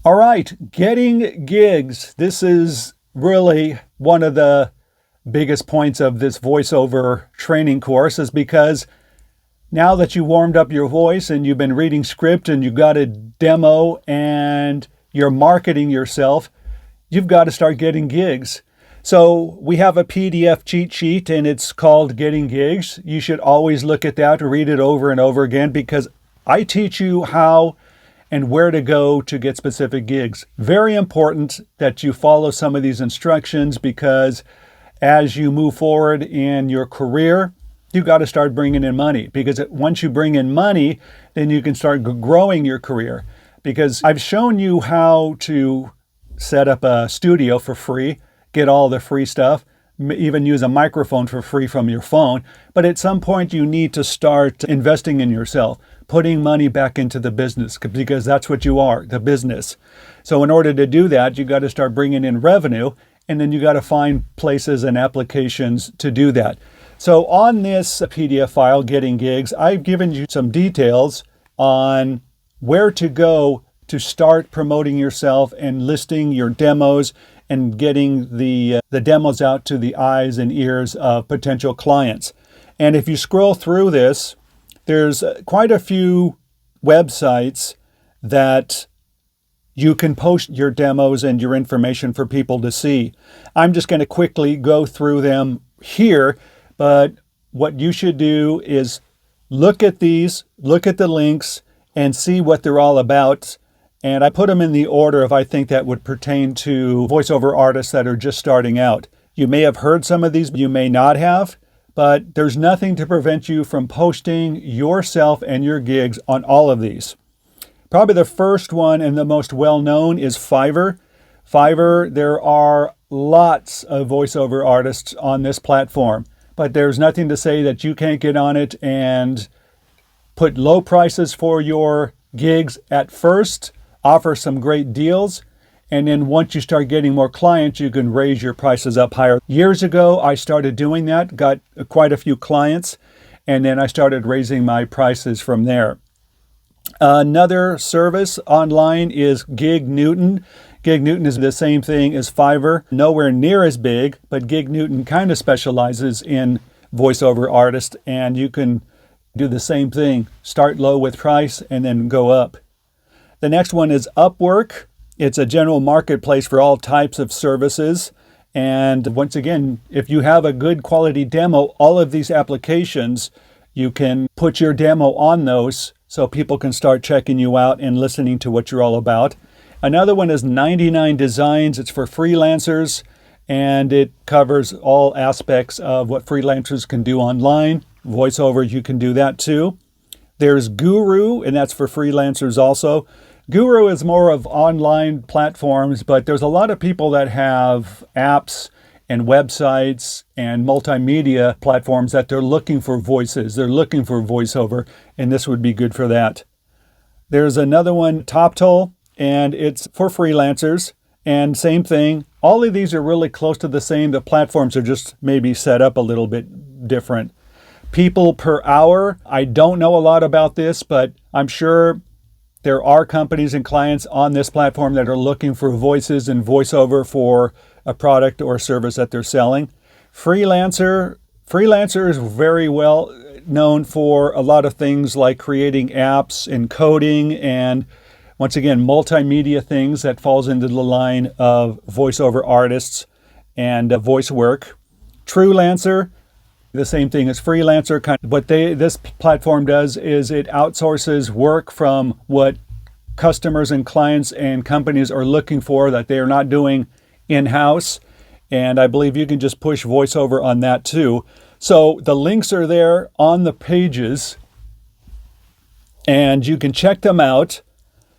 All right, getting gigs. This is really one of the biggest points of this voiceover training course, is because now that you warmed up your voice and you've been reading script and you got a demo and you're marketing yourself, you've got to start getting gigs. So we have a PDF cheat sheet and it's called Getting Gigs. You should always look at that, read it over and over again, because I teach you how and where to go to get specific gigs. Very important that you follow some of these instructions, because as you move forward in your career, you got to start bringing in money, because once you bring in money, then you can start growing your career. Because I've shown you how to set up a studio for free, get all the free stuff, even use a microphone for free from your phone. But at some point, you need to start investing in yourself, putting money back into the business, because that's what you are, the business. So in order to do that, you got to start bringing in revenue, and then you got to find places and applications to do that. So on this PDF file, Getting Gigs, I've given you some details on where to go to start promoting yourself and listing your demos and getting the demos out to the eyes and ears of potential clients. And if you scroll through this, there's quite a few websites that you can post your demos and your information for people to see. I'm just going to quickly go through them here, but what you should do is look at these, look at the links, and see what they're all about. And I put them in the order if I think that would pertain to voiceover artists that are just starting out. You may have heard some of these, you may not have, but there's nothing to prevent you from posting yourself and your gigs on all of these. Probably the first one and the most well-known is Fiverr. Fiverr, there are lots of voiceover artists on this platform, but there's nothing to say that you can't get on it and put low prices for your gigs at first, offer some great deals, and then once you start getting more clients, you can raise your prices up higher. Years ago, I started doing that, got quite a few clients, and then I started raising my prices from there. Another service online is Gig Newton. Gig Newton is the same thing as Fiverr, nowhere near as big, but Gig Newton kind of specializes in voiceover artists, and you can do the same thing. Start low with price and then go up. The next one is Upwork. It's a general marketplace for all types of services. And once again, if you have a good quality demo, all of these applications, you can put your demo on those so people can start checking you out and listening to what you're all about. Another one is 99 Designs. It's for freelancers, and it covers all aspects of what freelancers can do online. Voiceover, you can do that too. There's Guru, and that's for freelancers also. Guru is more of online platforms, but there's a lot of people that have apps and websites and multimedia platforms that they're looking for voices. They're looking for voiceover, and this would be good for that. There's another one, TopToll, and it's for freelancers, and same thing. All of these are really close to the same. The platforms are just maybe set up a little bit different. People per hour, I don't know a lot about this, but I'm sure there are companies and clients on this platform that are looking for voices and voiceover for a product or service that they're selling. Freelancer is very well known for a lot of things like creating apps and coding and, once again, multimedia things that falls into the line of voiceover artists and voice work. TrueLancer, the same thing as Freelancer. What this platform does is it outsources work from what customers and clients and companies are looking for that they are not doing in-house. And I believe you can just push voiceover on that too. So the links are there on the pages, and you can check them out,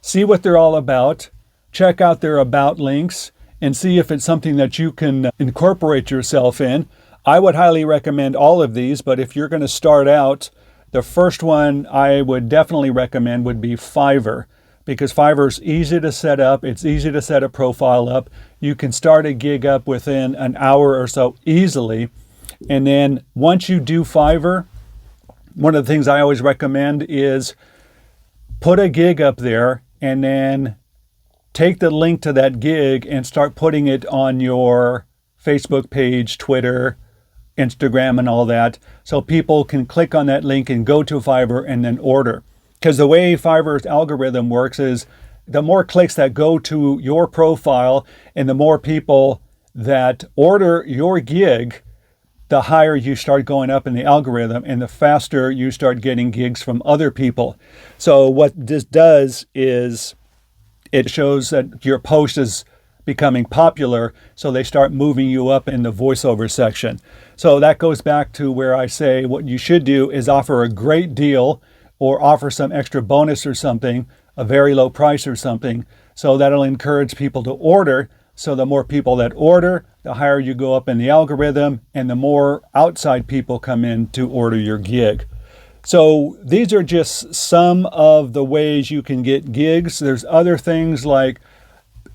see what they're all about, check out their about links, and see if it's something that you can incorporate yourself in. I would highly recommend all of these, but if you're going to start out, the first one I would definitely recommend would be Fiverr, because Fiverr is easy to set up. It's easy to set a profile up. You can start a gig up within an hour or so easily. And then once you do Fiverr, one of the things I always recommend is put a gig up there and then take the link to that gig and start putting it on your Facebook page, Twitter, Instagram, and all that, so people can click on that link and go to Fiverr and then order. Because the way Fiverr's algorithm works is the more clicks that go to your profile and the more people that order your gig, the higher you start going up in the algorithm and the faster you start getting gigs from other people. So what this does is it shows that your post is becoming popular, so they start moving you up in the voiceover section. So that goes back to where I say what you should do is offer a great deal or offer some extra bonus or something, a very low price or something, so that'll encourage people to order. So the more people that order, the higher you go up in the algorithm, and the more outside people come in to order your gig. So these are just some of the ways you can get gigs. There's other things like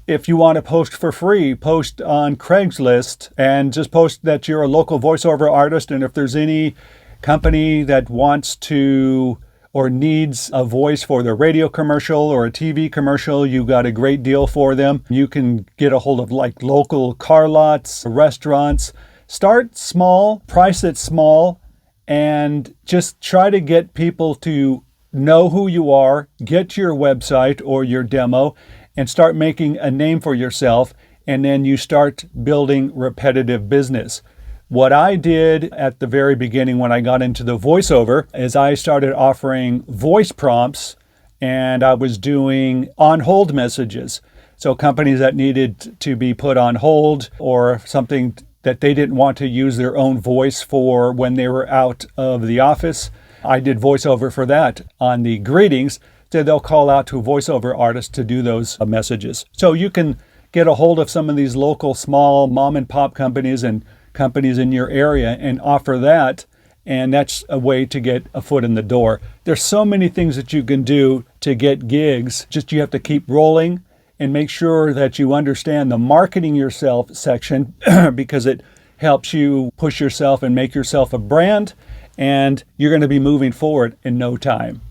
if you want to post for free, post on Craigslist and just post that you're a local voiceover artist. And if there's any company that wants to or needs a voice for their radio commercial or a TV commercial, you got a great deal for them. You can get a hold of like local car lots, restaurants. Start small, price it small, and just try to get people to know who you are, get to your website or your demo, and start making a name for yourself. And then you start building repetitive business. What I did at the very beginning when I got into the voiceover is I started offering voice prompts, and I was doing on hold messages. So companies that needed to be put on hold or something that they didn't want to use their own voice for when they were out of the office, I did voiceover for that on the greetings. So they'll call out to a voiceover artist to do those messages. So you can get a hold of some of these local small mom and pop companies and companies in your area and offer that, and that's a way to get a foot in the door. There's so many things that you can do to get gigs. Just you have to keep rolling and make sure that you understand the marketing yourself section because it helps you push yourself and make yourself a brand, and you're going to be moving forward in no time.